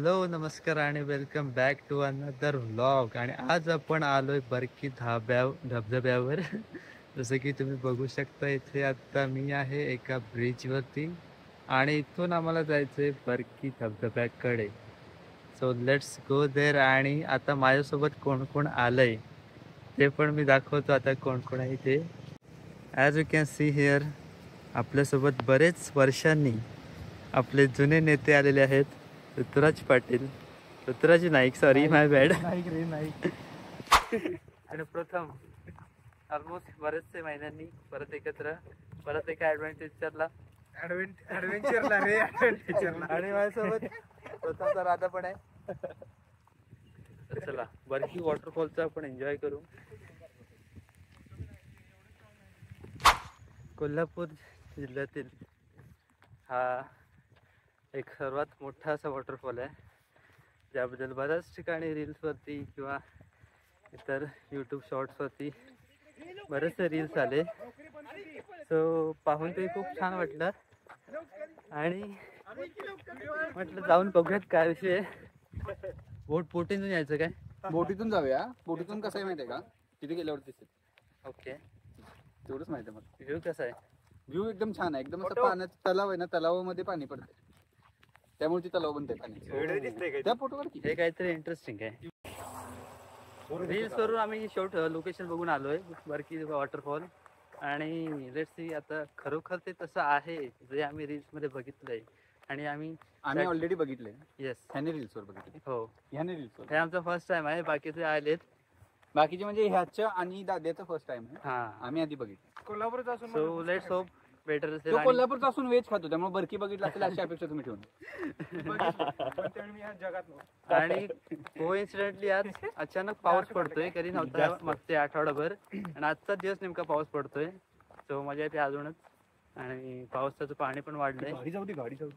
Hello नमस्कार आणि welcome back to another vlog. आणि आज आपण आलोय बरकी धबधब्यावर. जसं की तुम्ही बघू शकता इथे आता मी आहे एका ब्रिजवरती आणि इथून आम्हाला जायचंय बरकी धबधब्याकडे. सो लेट्स गो देर. आणि आता माझ्यासोबत कोण कोण आलंय ते पण मी दाखवतो. आता कोण कोण आहे ते. As you can see here आपल्यासोबत बरेच वर्षांनी आपले जुने नेते आलेले आहेत. ऋतुराज पाटील, ऋतुराज नाईक, सॉरी माय बॅड. नाईक रे नाईक. आणि प्रथम ऑलमोस्ट बरेचसे महिन्यांनी परत एकत्र, परत एका ॲडव्हेंचरला ऍडव्हेंचरला रे ऍडव्हेंचरला. आणि माझ्यासोबत प्रथमचा राधा पण आहे. तर चला बरकी वॉटरफॉलचा आपण एन्जॉय करू. कोल्हापूर जिल्ह्यातील हा एक सर्वात मोठा असा वॉटरफॉल आहे, ज्याबद्दल बऱ्याच ठिकाणी रील्सवरती किंवा इतर यूट्यूब शॉर्ट्सवरती बरेचसे रील्स आले. सो पाहून ते खूप छान वाटलं आणि म्हटलं जाऊन बघूयात काय विषय. बोटीतून यायचं काय? बोटीतून जाऊया. बोटीतून कसं आहे माहितीये का, तिथे गेल्यावर दिसेल. ओके, तेवढंच माहिती आहे मला. व्ह्यू कसा आहे? व्ह्यू एकदम छान आहे. एकदम असं पाण्यात तलाव आहे ना, तलावामध्ये पाणी पडते, त्यामुळे ती तलाव बनते पाणी. त्या फोटोवर हे काहीतरी इंटरेस्टिंग आहे. रील्स वरून आम्ही शॉर्ट लोकेशन बघून आलोय बरकी वॉटरफॉल. आणि लेट्स सी आता खरोखर ते तसं आहे जे आम्ही रील्स मध्ये बघितलंय. आणि आम्ही ऑलरेडी बघितलंय. येस, ह्याने रील्सवर बघितले. हो, ह्याने रील्सवर. हे आमचा फर्स्ट टाइम आहे. बाकीचे आलेत. बाकीचे म्हणजे ह्याच्या आणि दाद्याचं फर्स्ट टाइम आहे. हा, आम्ही आधी बघितलं कोल्हापूरचा असून. सो लेट्स होप बेटर असेल. तो कोल्हापूरचा असून व्हेज खातो, त्यामुळे बरकी बघितलं असेल अशी अपेक्षा तुम्ही ठेवून. आणि कोइन्सिडेंटली आज अचानक पाऊस पडतोय. कधी नव्हता मागचे आठवडाभर, आणि आजचा दिवस नेमका पाऊस पडतोय. सो मजा येते अजूनच. आणि पावसाचं पाणी पण वाढलंय. गाडी जाऊ.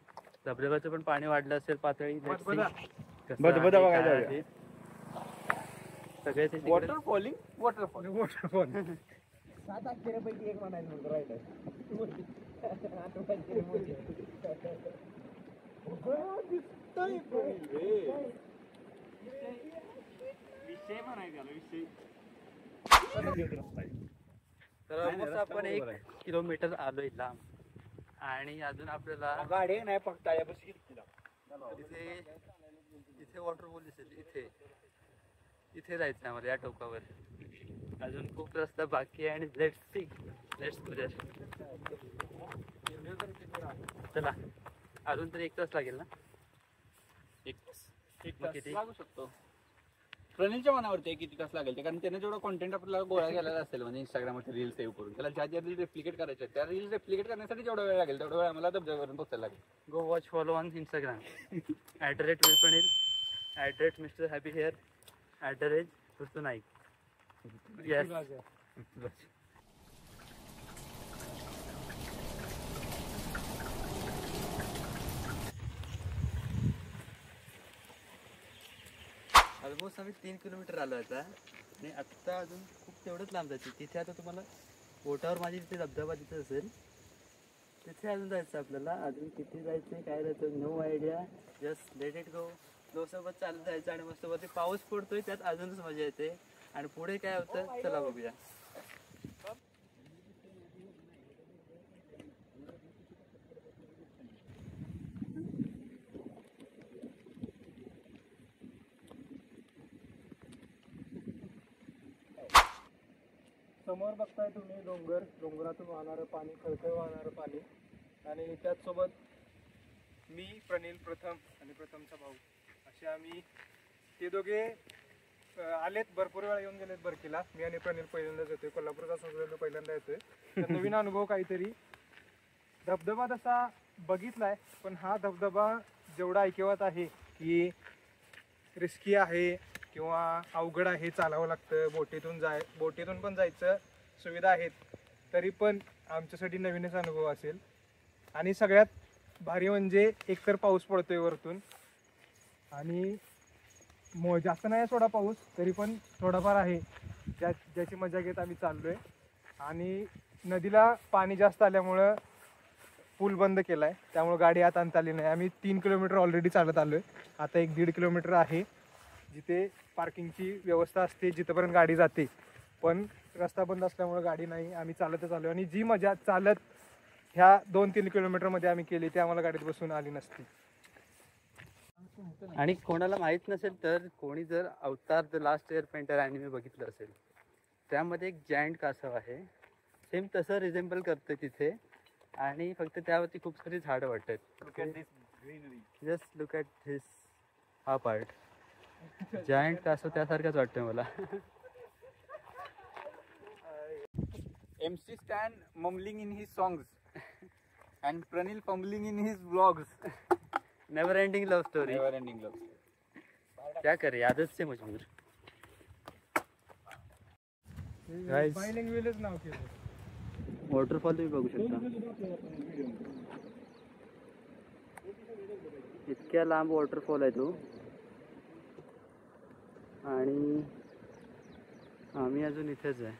धबधब्याचं पण पाणी वाढलं असेल पातळी. सगळे वॉटरफॉलिंग वॉटरफॉल वॉटरफॉल. एक म्हणायचं राहिलं. विषय म्हणायचा विषय. तर ऑलमोस्ट आपण 1 किलोमीटर आलोय लांब. आणि अजून आपल्याला गाडी नाही फक्त इथे वॉटरफॉल दिसेल. इथे जायचं आहे आम्हाला, या टोकावर. अजून खूप रस्ता बाकी आहे. आणि लेट्स गो देयर. चला, अजून तरी 1 तास लागेल ना? 1 तास किती लागू शकतो. प्रणीलच्या मनावरती किती तास लागेल ते, कारण त्याने जेवढा कॉन्टेंट आपल्याला गोळा केलेला असेल, म्हणजे इंस्टाग्रामवरती रील सेव्ह करून, त्याला ज्या रील रेप्लिकेट करायच्या त्या रील रेप्लिकेट करण्यासाठी जेवढा वेळ लागेल तेवढा वेळ आम्हाला धबधब्यावरून पोहोचायला लागेल. Go watch, follow on Instagram @विलप्रणील, @Mr. Happy Hair, @ऋतू नाईक. येस. ऑलमोस्ट आम्ही 3 किलोमीटर आलो आता. आणि आत्ता अजून खूप तेवढंच लांब जायचं. तिथे आता तुम्हाला बोटावर माझी तिथे धबधबा दिसत असेल, तिथे अजून जायचं आपल्याला. अजून किती जायचं काय जायचं no idea. Just let it go. सोबत चालत जायचं. आणि मस्त वरती पाऊस पडतोय, त्यात अजूनच मजा येते. आणि पुढे काय होतं चला बघूया. समोर बघताय तुम्ही डोंगर, डोंगरातून वाहणारं पाणी, खळखळ वाहणारं पाणी. आणि त्याचसोबत मी, प्रणील, प्रथम आणि प्रथमचा भाऊ, असे आम्ही ते दोघे आलेत. भरपूर वेळा येऊन गेलेत बरकीला. मी आणि प्रणील पहिल्यांदाच येतोय. कोल्हापूरचा संस्कृती पहिल्यांदा येतोय. तर नवीन अनुभव काहीतरी. धबधबा तसा बघितलाय, पण हा धबधबा जेवढा ऐकिवात आहे की रिस्की आहे किंवा अवघड आहे, चालावं लागतं, बोटीतून पण जायचं सुविधा आहेत, तरी पण आमच्यासाठी नवीनच अनुभव असेल. आणि सगळ्यात भारी म्हणजे एकतर पाऊस पडतोय वरतून, आणि जास्त नाही सोडा पाऊस, तरी पण थोडाफार आहे, ज्याची मजा घेत आम्ही चाललोय. आणि नदीला पाणी जास्त आल्यामुळं पूल बंद केलाय, त्यामुळे गाडी आत आणता आली नाही. आम्ही 3 किलोमीटर ऑलरेडी चालत आलोय. आता 1-1.5 किलोमीटर आहे जिथे पार्किंगची व्यवस्था असते, जिथपर्यंत गाडी जाते. पण रस्ता बंद असल्यामुळे गाडी नाही, आम्ही चालतच आलोय. आणि जी मजा चालत ह्या 2-3 किलोमीटरमध्ये आम्ही केली ती आम्हाला गाडीत बसून आली नसती. आणि कोणाला माहित नसेल तर कोणी जर अवतार the last air painter anime बघितलं असेल, त्यामध्ये एक जायंट कासव आहे, सेम तसं रिझेंबल करतं तिथे. आणि फक्त त्यावरती खूप सारी झाडं वाटतात. जस्ट लुक ॲट धिस, हा पार्ट जायंट कासव त्यासारखाच वाटतोय मला. MC Stan mumbling in his songs and Pranil fumbling in his vlogs. Never ending love story. Never ending love. क्या करे, आदत से मजबूर. Guys. बायलिंग व्हीलच नाव केलं. वॉटरफॉल तुम्ही बघू शकता. इतक्या लांब वॉटरफॉल आहे तो. आणि आम्ही अजून इथेच आहे.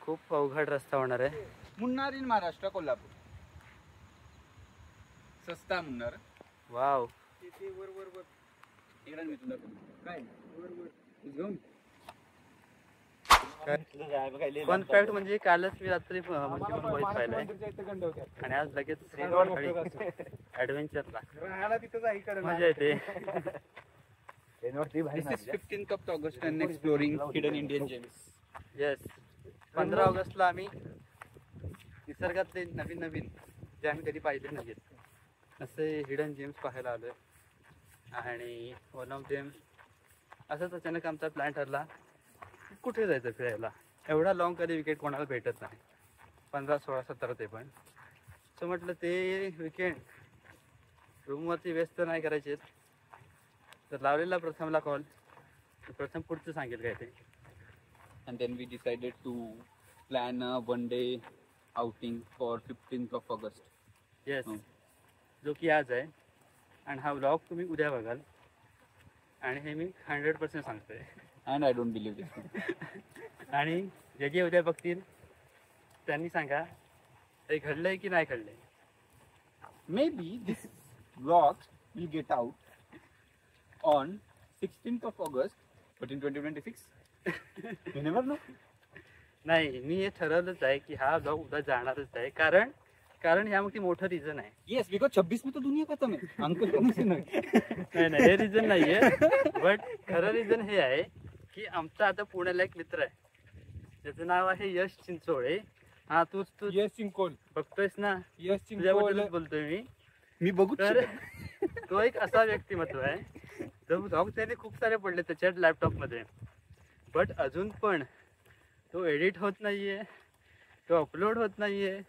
खूप अवघड रस्ता होणार आहे. मुन्नार इन महाराष्ट्र, कोल्हापूर. सस्ता मुन्नार. वाव. तिथे वर वर वर इकडे मी तुला काय वर वर घेऊन फन फॅक्ट म्हणजे कालच मी रात्री म्हणजे मुंबईत पाहिलंय आणि आज लगेच ऍडव्हेंचरला राहायला तिथंच आहे इकडे. मजा येते. This is 15th of August and exploring hidden Indian gems. Yes. 15 ऑगस्टला आम्ही निसर्गातले नवीन नवीन जे आम्ही कधी पाहिले नाहीत असे हिडन जेम्स पाहायला आलोय. आणि वन ऑफ देम असंच अचानक आमचा प्लॅन ठरला कुठे जायचं फिरायला. एवढा लॉंग कधी विकेट कोणाला भेटत नाही, 15, 16, 17 ते पण. सो म्हटलं ते विकेंड रूमवरती व्यस्त नाही करायचे. तर लावलेला प्रथमला कॉल. प्रथम पुढचं सांगेल काय ते. And then we decided to plan a one-day outing for 15th of August. Yes, जो की आज आहे. आणि हा व्लॉग तुम्ही उद्या बघाल. आणि हे मी 100% सांगतोय. And I don't believe this. आणि जे जे उद्या बघतील त्यांनी सांगा हे घडलंय की नाही घडलंय. Maybe this vlog will get out on 16th of August, but in 2026. You never know. नाही, मी हे ठरवलंच आहे की हा व्लॉग उद्या जाणारच आहे. कारण यामध्ये मोठं रिझन आहे. Yes, because 26 में तो दुनिया खत्म है. अंकुर कौन नाही नाही, हे रिझन नाहीये. बट खरं रिझन हे आहे की आमचा आता पुण्याला एक मित्र आहे त्याचं नाव आहे यश चिंचोळे. हा तू यश चिंकोल बघतोयस ना, यश चिंकोल तुझ्याबद्दलच बोलतोय मी. बघू तर तो एक असा व्यक्तिमत्व आहे जो व्लॉग त्याने खूप सारे पडले त्याच्या लॅपटॉपमध्ये. बट अजून पण तो एडिट होत नाहीये, तो अपलोड होत नाहीये.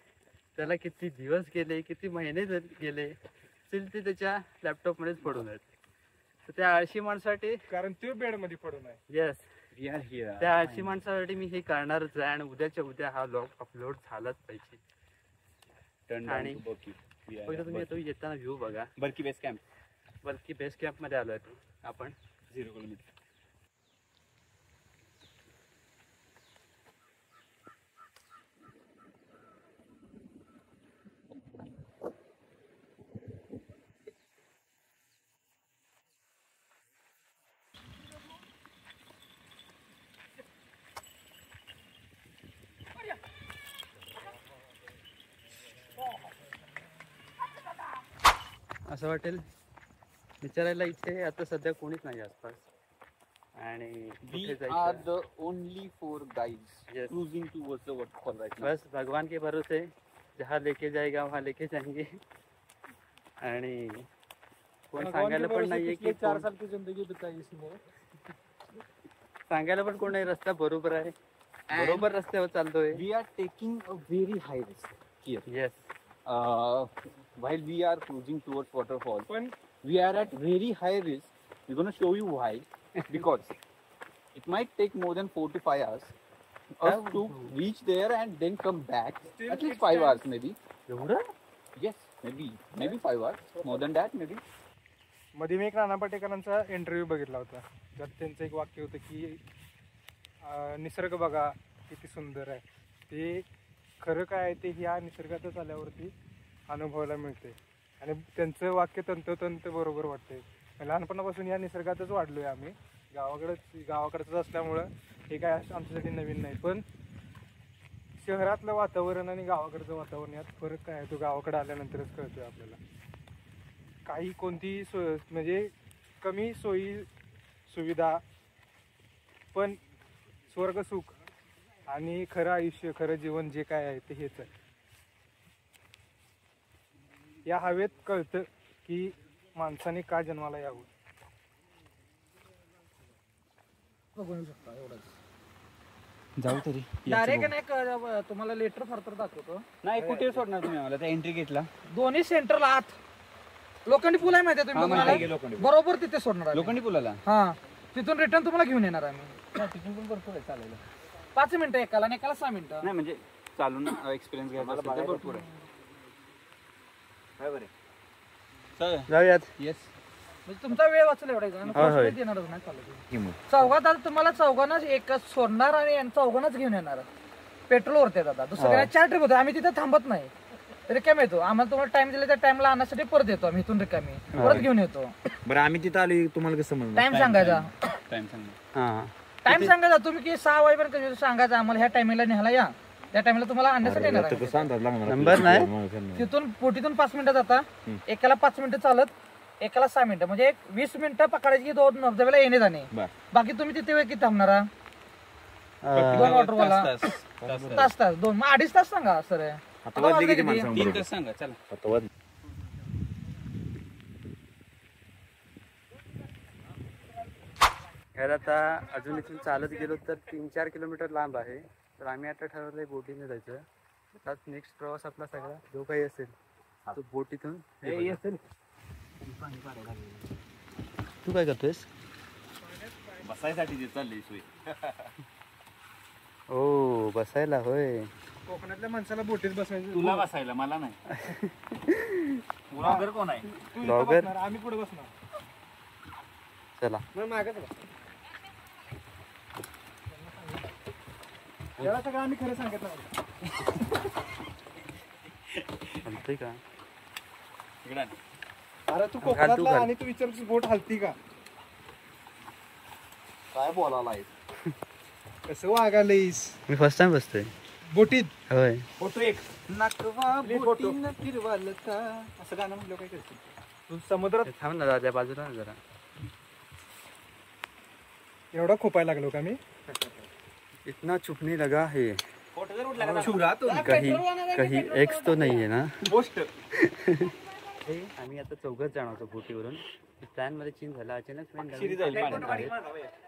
त्याला किती दिवस गेले, किती महिने गेले स्टील ते त्याच्या लॅपटॉपमध्येच पडून आहेत. तर त्या आळशी माणसासाठी, कारण ते बेड मध्ये पडून आहे. Yes, We are here. त्या आळशी माणसासाठी मी हे करणारच आहे. आणि उद्याच्या उद्या हा व्लॉग अपलोड झालाच पाहिजे. Turn down आणि to Burki. We are फक्त तुम्ही at तो येताना व्ह्यू बघा. Burki Base Camp. बल्कि बेस कॅम्प मध्ये आलोय तो आपण. 0 kilometer. असं वाटेल विचारायला इथे आता सध्या कोणीच नाही आसपास. आणि We कुठे are जायचं the only 4 guys Yes. cruising towards the waterfall right now. बस भगवान के भरोसे, जहाँ लेके जाएगा वहाँ लेके जाएंगे. आणि कोण सांगायला पण नाहीये की 4 साल की जिंदगी बिताई इसने. सांगायला पण कोण नाही रस्ता बरोबर आहे, And बरोबर रस्त्यावर चालतोय. we are taking a very high risk here. Yes, While we are cruising towards waterfall, पण we are at very high risk. We're going to show you why. Because it might take more than 4 to 5 hours us to reach there and then come back. Still At least it 5 hours stands. maybe. एवढं. Yes, maybe 5 hours. More than that maybe. मध्ये मी एक नाना पाटेकरांचा interview बघितला होता. त्यात त्यांचं एक वाक्य होतं की निसर्ग बघा किती सुंदर आहे. ते खरं काय आहे ते ह्या निसर्गातच आल्यावरती अनुभवायला मिळते आणि त्यांचं वाक्य तंतोतंत बरोबर वाटते. लहानपणापासून या निसर्गातच वाढलो आहे आम्ही. गावाकडचंच असल्यामुळं हे काय आमच्यासाठी नवीन नाही. पण शहरातलं वातावरण आणि गावाकडचं वातावरण यात फरक काय आहे तो गावाकडे आल्यानंतरच कळतोय आपल्याला. काही कोणतीही म्हणजे कमी सोयी सुविधा पण स्वर्ग सुख आणि खरं आयुष्य खरं जीवन जे काय आहे ते हेच आहे. या हवेत कळतं की माणसाने का जन्माला यावं. बघू शकता एवढंच. जाऊ तरी डायरेक्ट नाही तुम्हाला लेटर फार दाखवतो. नाही कुठे सोडणार तुम्ही आम्हाला त्या एंट्री गेटला? दोन्ही सेंटरला आत लोखंडी पूल आहे माहिती आहे तुम्ही बघायला? बरोबर तिथे सोडणार आहे. लोखंडी पुलाला? हा, तिथून रिटर्न तुम्हाला घेऊन येणार आम्ही. तिथून पण भरपूर आहे चालायला. 5 मिनिटं एकाला आणि एकाला 6 मिनिटं. नाही म्हणजे चालून एक्सपिरियन्स घ्यायला भरपूर आहे. जाऊयात. येस. म्हणजे तुमचा वेळ वाचला एवढा येणारच नाही चालत. चौघात आता तुम्हाला चौघांनाच एकच सोडणार आणि चौघांनाच घेऊन येणार. पेट्रोल वरती दादा दुसरं काय 4 ट्रिप होतो. आम्ही तिथे थांबत नाही. रिकामी येतो. आम्हाला तुम्हाला टाइम दिला त्या टाइमला आणण्यासाठी परत येतो आम्ही इथून रिकामी परत घेऊन येतो. बरं आम्ही तिथं आलो तुम्हाला कसं म्हणलं? टाइम सांगायचा. हा टाइम सांगायचा तुम्ही की 6 वाजेपर्यंत सांगायचं आम्हाला ह्या टायमिंगला न्यायला या. त्या टाइमला तुम्हाला आणण्यासाठी येणार आहे. नंबर नाही तिथून बोटीतून 5 मिनिटं जाता. एकाला 5 मिनिटं चालत, एकाला 6 मिनिटं म्हणजे एक 20 मिनिटं पकडायची 2 धबधब्याला येणे जाणे. बाकी तुम्ही तिथे वेळ किती थांबणारा? 2 वॉटरवाला तास 2 मग 2.5 तास सांगा सर. 3 तास सांगा चला. ह्याला आता अजून इथून चालत गेलो तर 3-4 किलोमीटर लांब आहे. तर आम्ही आता ठरवलंय बोटीने जायचं. आता नेक्स्ट प्रवास आपला सगळा जो काही असेल तो बोटीतून. तू काय करतोयस? बसायसाठी चालली सोय. ओ बसायला होय. कोकणातल्या माणसाला बोटीत बसायचं. तुला बसायला मला नाही. ब्लॉगर कोण आहे? तू इथं ब्लॉगर? बसणार, आम्ही पुढे बसणार. चला मग मागच बस. याला सगळं आम्ही खरं सांगत नाही. म्हणतोय का? अरे तू कोकणातला आणि तू विचारतोस बोट हलती का? काय बोलायला? कसं वागायलायस? मी फर्स्ट टाइम बसतोय बोटीत. होय. फोटो एक नाकवा बोटीनं फिरवालता असं गाणं म्हटलं काय करते? तू समुद्रात थांब ना दादा बाजूला ना जरा. एवढा खोपायला लागलो का मी? इतना चुपने लगा है. फोटो जर उठला का शुरातून कहीं एक्स तो नाही आहे ना? पोस्ट. आम्ही आता चौघच जाणार होतो बोटीवरून. प्लॅन मध्ये चेंज झाला अचानक. पक्षी जाईल पाण्यात.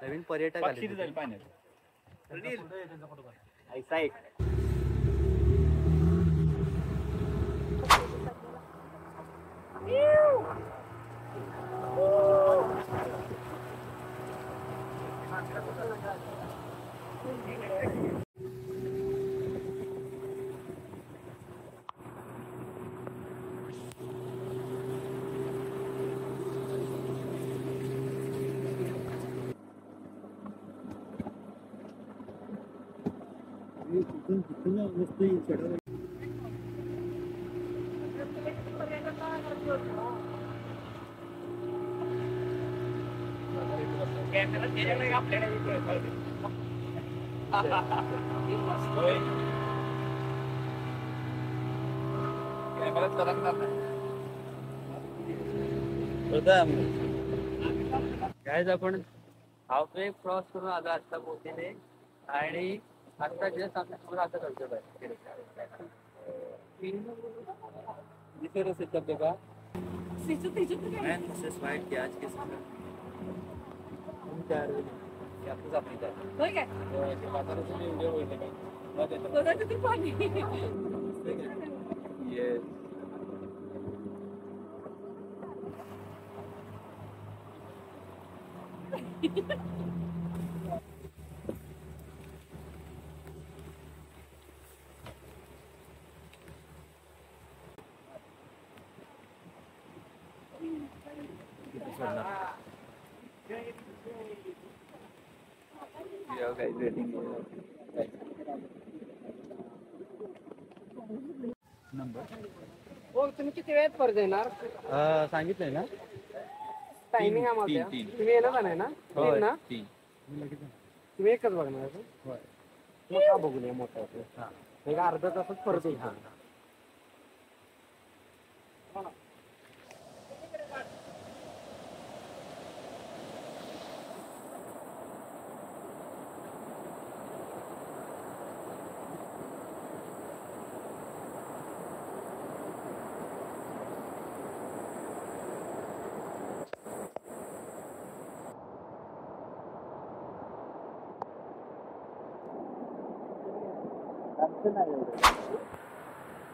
नवीन पर्यटक पक्षी आले. जाईल पाण्यात. ऐसा एक काय आपण हाफवे क्रॉस करून आलो आता बोटीने. आणि आता जस्ट आपल्या समोर आता धबधबा आहे. दिसत असेल धबधबा. Man, this is white की आज के समय आपलीच आपली बाजाराचं व्हिडिओ होईल काय? हो तुम्ही किती वेळात परत येणार सांगितलंय ना. टायमिंग आम्हाला तुम्ही येणार का नाही ना होय. तीन ना तीन. तुम्ही एकच बघणार आहे का? मग हा बघूया मोठा एक अर्धा तासच परत येईल.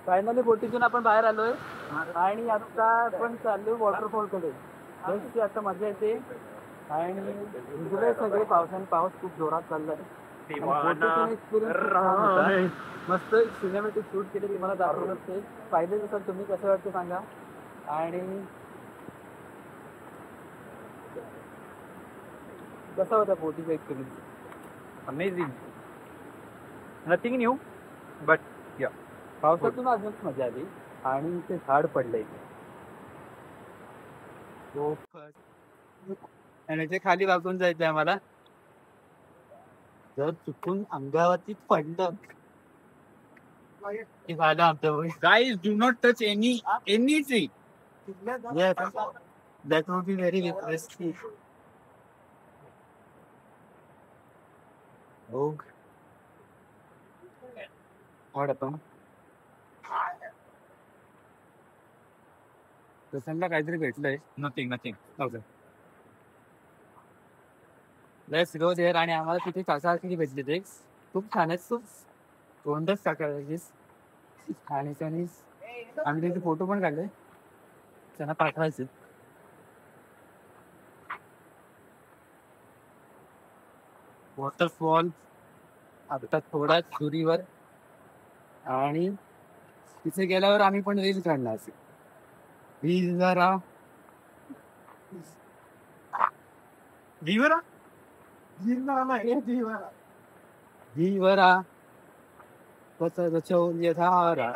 फायनली बोटीतून आपण बाहेर आलोय आणि आता आपण चाललोय वॉटरफॉल कडे. बसची आता मजा येते आणि भिजलोय सगळे पावसाने. पाऊस खूप जोरात चाललाय. बोटीतून experience छान होता. मस्त सिनेमॅटिक शूट केले तुम्हाला दाखवत ते पाहिले नसेल तुम्ही. कसं वाटतं सांगा. आणि कसा होता बोटीचा experience? Amazing. Nothing new but yeah. पावसातून अजूनच मजा आली आणि ते झाड पडलंय आणि ते खाली वाकून जायचंय आम्हाला. जर चुकून अंगावरती पडलं की झालं आमचं. Guys, do not touch anything. Yes, that would be very risky. Oh, what happened? प्रसंगला काहीतरी भेटलंय. Nothing. Okay, let's go there. आणि आम्हाला तिथे काका किती भेटले ते खूप छान आहेत. खूप गोंडस काका आणि त्यांनी आम्ही तिथे फोटो पण काढले. त्यांना पाठवायचे. वॉटरफॉल आता थोडा सुरीवर. आणि तिथे गेल्यावर आम्ही पण रील काढणार. रील जरा Vivera? धीवरा पचवली Dhara.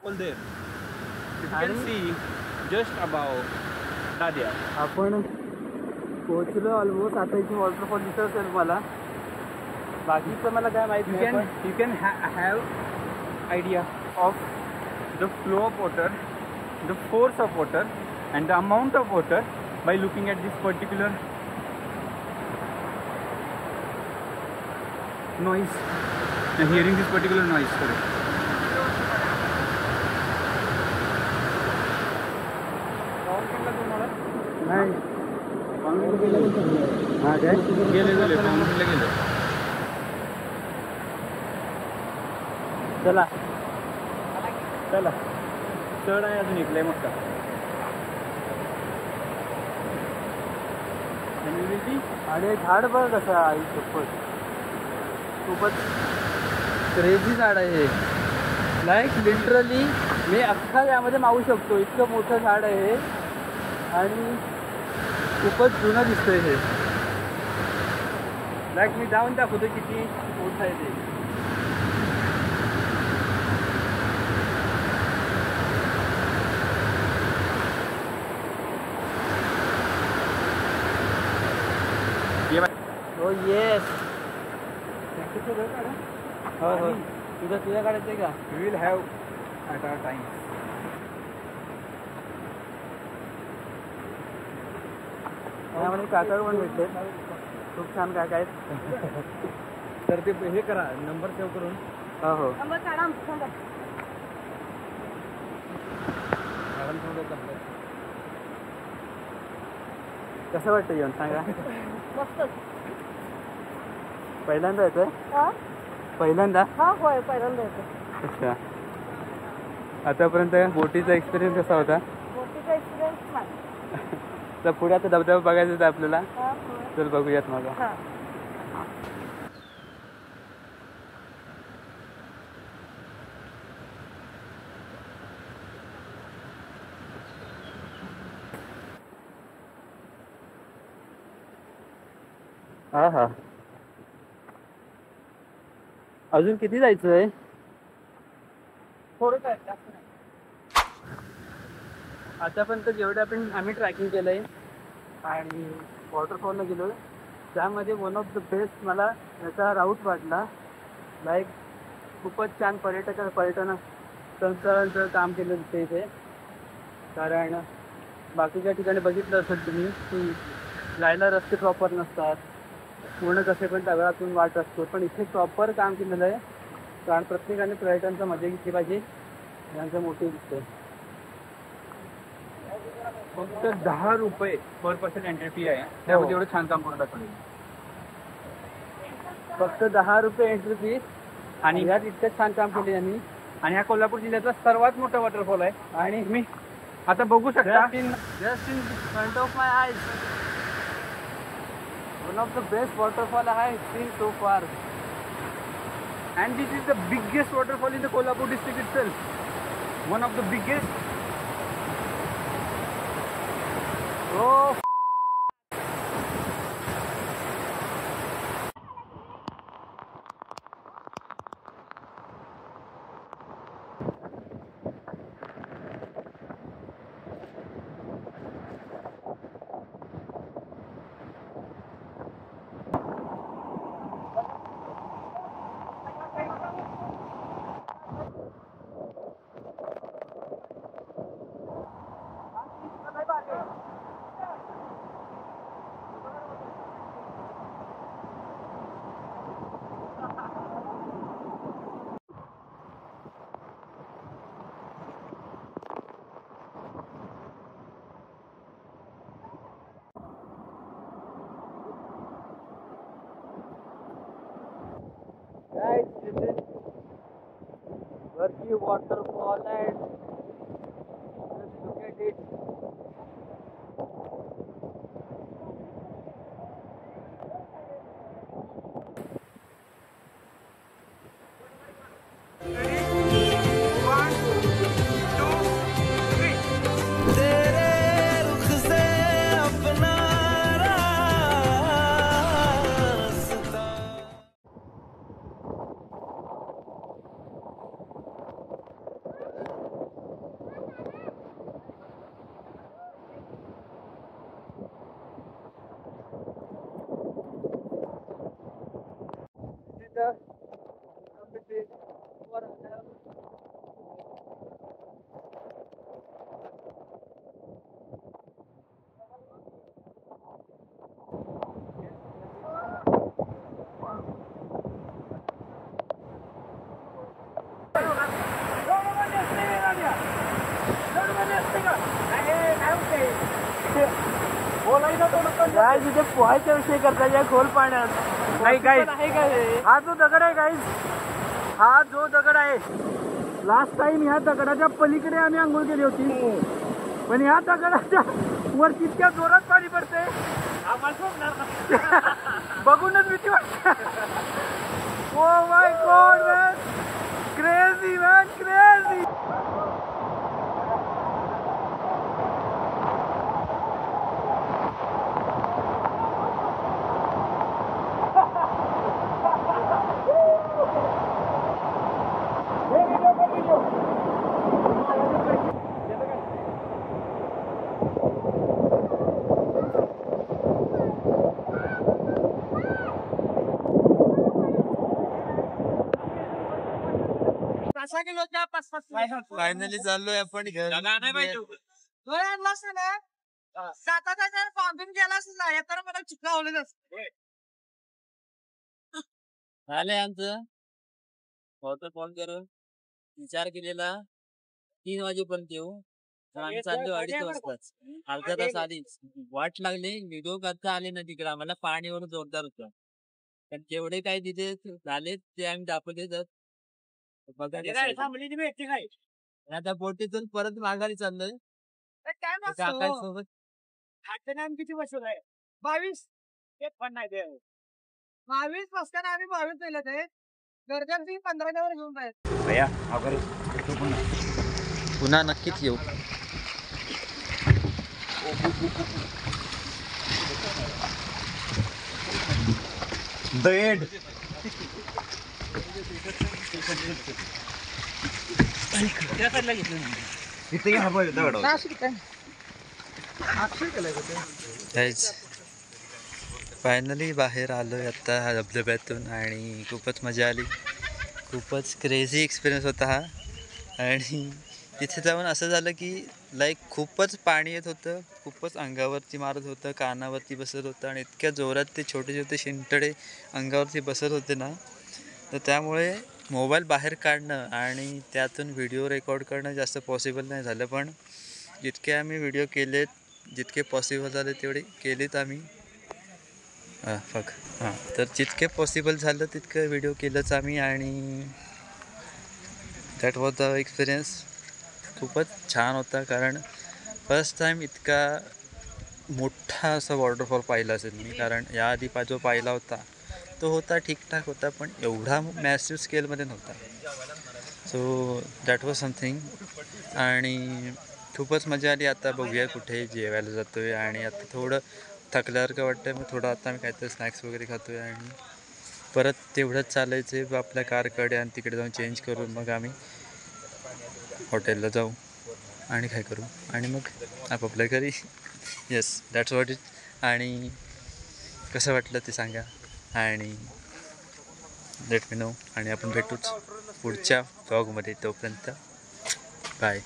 All there. You can see just above Nadia. आपण पोहोचलो ऑलमोस्ट. आता इथे वॉटरफॉल दिसत असेल मला. बाकीचं मला काय माहिती नाही. You can have idea of the flow of water, the force of water, and the amount of water by looking at this particular noise and hearing this particular noise. Sorry. नाही गेले फाउंटनला गेले. चला चला चढ आहे अजून इकडे मोठा. आणि झाड बघ कसं आई खूपच क्रेझी झाड आहे हे. लाईक लिटरली मी अख्खा यामध्ये मावू शकतो इतकं मोठं झाड आहे हे. आणि खूपच जुनं दिसतंय हे. लाईक मी जाऊन दाखवतो किती मोठं आहे ते. हो येस. हो हो तुझ्या काढायचं आहे का? We will have at our time. त्यामध्ये काका पण भेटले. खूप छान काका आहेत. तर ते हे करा नंबर सेव्ह करून. हो हो कसं वाटतं येऊन सांगा. पहिल्यांदा येतोय? पहिल्यांदा? होय पहिल्यांदा येतो. अच्छा. आतापर्यंत बोटीचा एक्सपिरियन्स कसा होता? बोटीचा एक्सपिरियन्स छान. तर पुढे आता धबधबा बघायचा होता आपल्याला. होय. चल बघूयात माझा. हा. हा हा. अजून किती जायचंय? थोडं काय जास्त नाही. आतापर्यंत जेवढं आम्ही ट्रॅकिंग केलं आहे आणि वॉटरफॉलला गेलो आहे त्यामध्ये वन ऑफ द बेस्ट मला याचा राऊट वाटला. लाईक खूपच छान पर्यटनाचं काम केलं दिसते इथे. कारण बाकीच्या ठिकाणी बघितलं असेल तुम्ही की जायला रस्ते प्रॉपर नसतात, पूर्ण कसे पण दगडातून वाट असतो, पण इथे प्रॉपर काम केलेलं आहे. कारण प्रत्येकाने पर्यटनाचा मजा घेतली पाहिजे, यांचं मोठी दिसते. फक्त 10 रुपये पर पर्सन एंट्री फी आहे, त्यामध्ये एवढं छान काम करत असेल. फक्त 10 रुपये एंट्री फीस आणि यात इतकं छान काम केले यांनी. आणि हा कोल्हापूर जिल्ह्याचा सर्वात मोठा वॉटरफॉल आहे. आणि तुम्ही आता बघू शकता. Just in front of my eyes one of the best waterfall I have seen so फार. And this is the biggest waterfall in the Kolhapur district itself. One of the biggest. Oh. Guys, this is Varki waterfall and just look at it. Guys इथे पोहायचा विषय करता या खोल पाण्यात. नाही guys, हा जो दगड आहे गाइस, हा जो दगड आहे लास्ट टाइम ह्या दगडाच्या पलीकडे आम्ही आंघोळ केली होती, पण ह्या दगडाच्या वर तितक्या जोरात पाणी पडते बघूनच भीती वाटते. Oh my God man, crazy man, crazy. Finally चाललोय आपण घर. झालंय आमचं वॉटरफॉल करून विचार केलेला 3 वाजेपर्यंत येऊ, आम्ही चाललो 2:30 वाजताच. अर्धा तास आधीच वाट लागली. व्हिडिओ करता आले ना तिकडे, आम्हाला पाणीवरून जोरदार होतं. पण जेवढे काही तिथे झाले ते आम्ही दाखवले. तर आता बोटीतून परत माघारी चाललोय काकांसोबत. किती बसवलं आहे? 22. एक पण नाही ते 22 बसताना आम्ही 22 दिले ते गरजेची 15 वर घेऊन जायचं. पुन्हा नक्कीच येऊ. The end. इथे हा दगड. काहीच फायनली बाहेर आलोय आता ह्या धबधब्यातून आणि खूपच मजा आली. खूपच क्रेझी एक्सपिरियन्स होता हा. आणि तिथे जाऊन असं झालं की लाईक खूपच पाणी येत होतं, खूपच अंगावरती मारत होतं, कानावरती बसत होतं आणि इतक्या जोरात ते छोटे छोटे शिंतडे अंगावरती बसत होते ना, तर त्यामुळे मोबाईल बाहेर काढणं आणि त्यातून व्हिडिओ रेकॉर्ड करणं जास्त पॉसिबल नाही झालं. पण जितके आम्ही व्हिडिओ केलेत, जितके पॉसिबल झाले तेवढे केलेत आम्ही. तर जितके पॉसिबल झालं तितकं व्हिडिओ केलंच आम्ही. आणि दॅट वॉज द एक्सपिरियन्स. खूपच छान होता, कारण फर्स्ट टाईम इतका मोठा असा वॉटरफॉल पाहिला असेल मी. कारण याआधी जो पाहिला होता तो होता ठीकठाक होता, पण एवढा मॅसिव्ह स्केलमध्ये नव्हता. So that was something. आणि खूपच मजा आली. आता बघूया कुठे जेवायला जातो आहे. आणि आता थोडं थकल्यासारखं वाटतं, मग थोडं आता आम्ही काहीतरी स्नॅक्स वगैरे खातो आहे आणि परत तेवढंच चालायचं आहे आपल्या कारकडे आणि तिकडे जाऊन चेंज करून मग आम्ही हॉटेलला जाऊ आणि काय करू आणि मग आपापल्या घरी. Yes, that's what it. आणि कसं वाटलं ते सांगा आणि लेट मी नो. आणि आपण भेटूच पुढच्या व्लॉगमध्ये. तोपर्यंत बाय.